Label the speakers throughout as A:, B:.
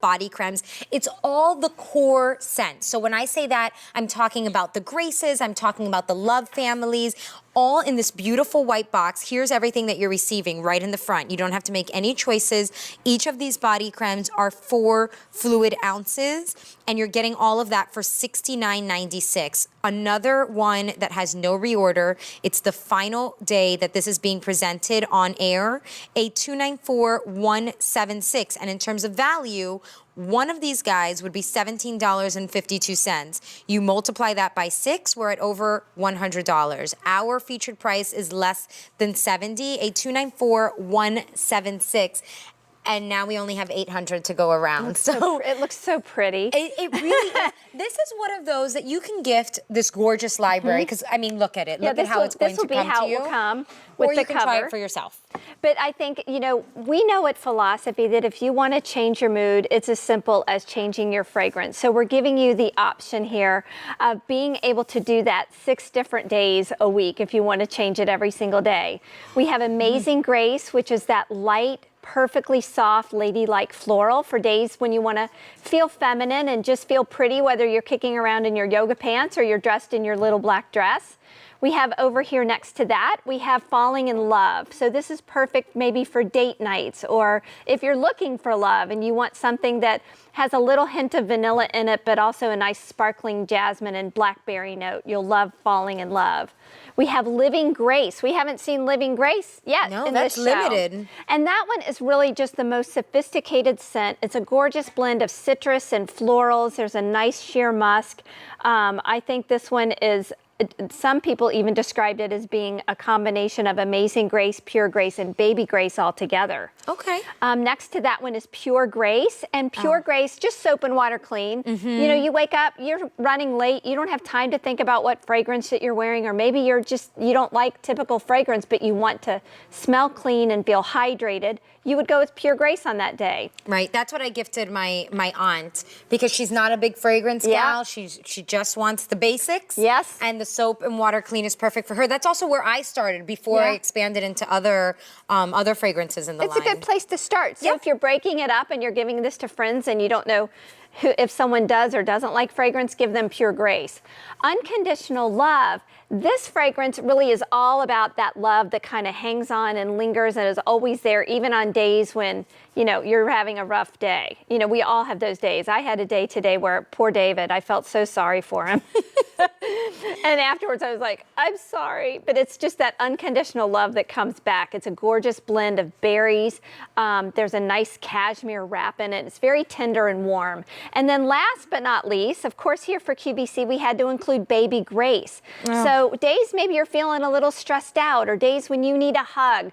A: body cremes. It's all the core scents. So when I say that, I'm talking about the Graces, I'm talking about the Love families, all in this beautiful white box. Here's everything that you're receiving right in the front. You don't have to make any choices. Each of these body cremes are 4 fluid ounces, and you're getting all of that for $69.96. Another one that has no reorder. It's the final day that this is being presented on air, a $294,176. And in terms of value, one of these guys would be $17.52. You multiply that by 6, we're at over $100. Our featured price is less than $70, a $294,176. And now we only have 800 to go around. So
B: it looks so pretty.
A: It really is. This is one of those that you can gift this gorgeous library, because I mean, look at it. Look at how it's going to come to you.
B: This will be how it will come with
A: or
B: the
A: you can
B: cover.
A: try it for yourself.
B: But I think, you know, we know at Philosophy that if you want to change your mood, it's as simple as changing your fragrance. So we're giving you the option here of being able to do that 6 different days a week if you want to change it every single day. We have Amazing Grace, which is that light, perfectly soft, ladylike floral for days when you want to feel feminine and just feel pretty, whether you're kicking around in your yoga pants or you're dressed in your little black dress. We have over here next to that, we have Falling in Love. So this is perfect maybe for date nights, or if you're looking for love and you want something that has a little hint of vanilla in it, but also a nice sparkling jasmine and blackberry note. You'll love Falling in Love. We have Living Grace. We haven't seen Living Grace yet in this show.
A: No, that's limited.
B: And that one is really just the most sophisticated scent. It's a gorgeous blend of citrus and florals. There's a nice sheer musk. I think this one is, some people even described it as being a combination of Amazing Grace, Pure Grace, and Baby Grace all together.
A: Okay.
B: Next to that one is Pure Grace, and Pure Grace, just soap and water clean. You know, you wake up, you're running late, you don't have time to think about what fragrance that you're wearing, or maybe you don't like typical fragrance, but you want to smell clean and feel hydrated. You would go with Pure Grace on that day.
A: Right, that's what I gifted my aunt, because she's not a big fragrance gal. She just wants the basics.
B: Yes.
A: And the soap and water clean is perfect for her. That's also where I started before I expanded into other fragrances in the line.
B: It's a good place to start. So if you're breaking it up and you're giving this to friends and you don't know if someone does or doesn't like fragrance, give them Pure Grace. Unconditional Love. This fragrance really is all about that love that kind of hangs on and lingers and is always there, even on days when, you know, you're having a rough day. You know, we all have those days. I had a day today where poor David, I felt so sorry for him. And afterwards I was like, I'm sorry. But it's just that unconditional love that comes back. It's a gorgeous blend of berries. There's a nice cashmere wrap in it. It's very tender and warm. And then last but not least, of course, here for QVC, we had to include Baby Grace. So days maybe you're feeling a little stressed out, or days when you need a hug.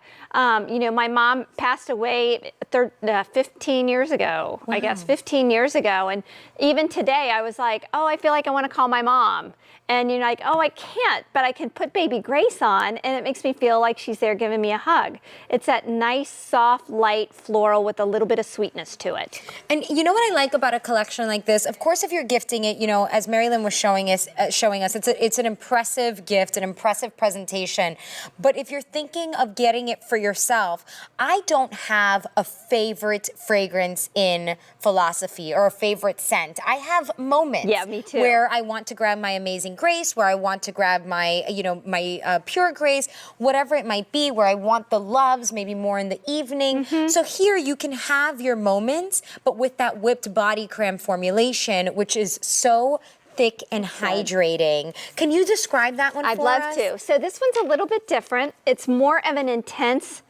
B: You know, my mom passed away 15 years ago, I guess 15 years ago. And even today I was like, oh, I feel like I want to call my mom. And you're like, oh, I can't, but I can put Baby Grace on, and it makes me feel like she's there giving me a hug. It's that nice, soft, light floral with a little bit of sweetness to it.
A: And you know what I like about a collection like this? Of course, if you're gifting it, you know, as Mary Lynn was showing us, it's an impressive gift, an impressive presentation. But if you're thinking of getting it for yourself, I don't have a favorite fragrance in Philosophy or a favorite scent. I have moments.
B: Yeah, me too.
A: Where I want to grab my Amazing Grace, where I want to grab my, you know, my Pure Grace, whatever it might be, where I want the loves, maybe more in the evening. So here you can have your moments, but with that whipped body creme formulation, which is so thick and hydrating. Can you describe that one for us?
B: I'd love to. So this one's a little bit different. It's more of an intense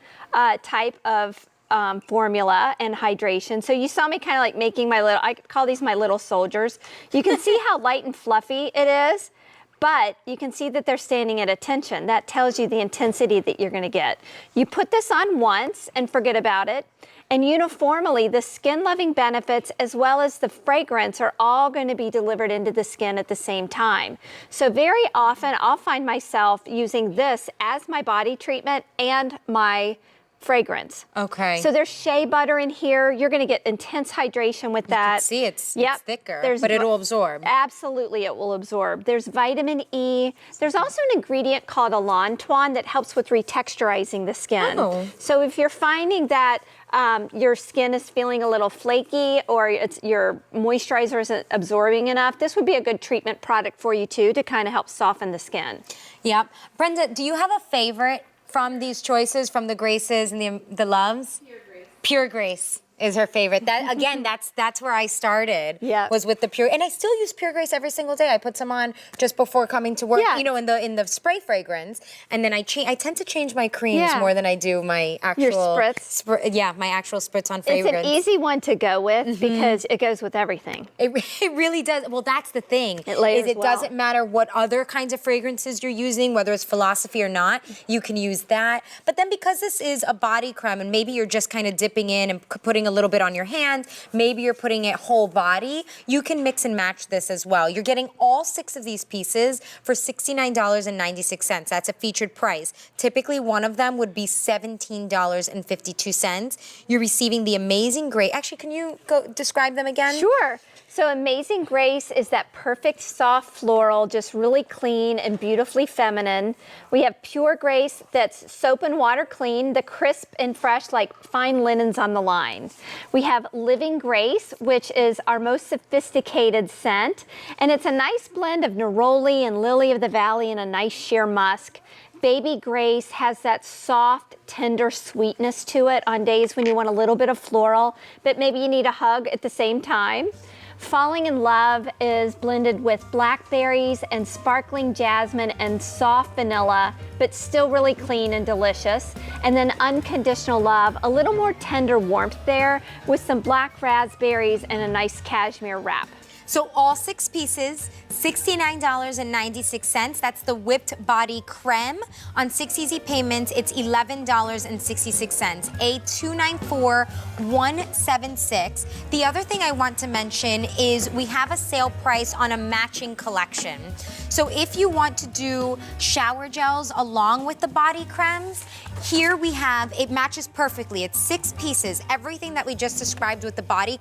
B: type of formula and hydration. So you saw me kind of like making my little, I call these my little soldiers. You can see how light and fluffy it is, but you can see that they're standing at attention. That tells you the intensity that you're going to get. You put this on once and forget about it. And uniformly, the skin-loving benefits as well as the fragrance are all going to be delivered into the skin at the same time. So very often, I'll find myself using this as my body treatment and my fragrance.
A: Okay.
B: So there's shea butter in here. You're going to get intense hydration with that.
A: You can see it's thicker,
B: There's
A: but it'll absorb.
B: Absolutely, it will absorb. There's vitamin E. There's also an ingredient called allantoin that helps with retexturizing the skin.
A: Oh.
B: So if you're finding that your skin is feeling a little flaky or your moisturizer isn't absorbing enough, this would be a good treatment product for you too to kind of help soften the skin.
A: Yep. Brenda, do you have a favorite from these choices, from the Graces and the Loves? Pure Grace. Pure Grace is her favorite. That again, that's where I started.
B: Yeah.
A: Was with the Pure, and I still use Pure Grace every single day. I put some on just before coming to work.
B: Yeah.
A: You know, in the spray fragrance, and then I tend to change my creams more than I do my actual
B: Your spritz.
A: my actual spritz on
B: It's
A: fragrance.
B: an easy one to go with because it goes with everything.
A: It really does. Well, that's the thing.
B: It layers
A: It
B: well.
A: doesn't matter what other kinds of fragrances you're using, whether it's Philosophy or not, you can use that. But then because this is a body creme and maybe you're just kind of dipping in and putting a little bit on your hand, maybe you're putting it whole body, you can mix and match this as well. You're getting all 6 of these pieces for $69.96. That's a featured price. Typically, one of them would be $17.52. You're receiving the Amazing Grace. Actually, can you go describe them again?
B: Sure. So Amazing Grace is that perfect soft floral, just really clean and beautifully feminine. We have Pure Grace that's soap and water clean, the crisp and fresh like fine linens on the line. We have Living Grace, which is our most sophisticated scent, and it's a nice blend of neroli and lily of the valley and a nice sheer musk. Baby Grace has that soft, tender sweetness to it on days when you want a little bit of floral, but maybe you need a hug at the same time. Falling in Love is blended with blackberries and sparkling jasmine and soft vanilla, but still really clean and delicious. And then Unconditional Love, a little more tender warmth there with some black raspberries and a nice cashmere wrap.
A: So all 6 pieces, $69.96. That's the whipped body creme. On 6 easy payments, it's $11.66. $294,176. The other thing I want to mention is we have a sale price on a matching collection. So if you want to do shower gels along with the body cremes, here we have, it matches perfectly. It's 6 pieces. Everything that we just described with the body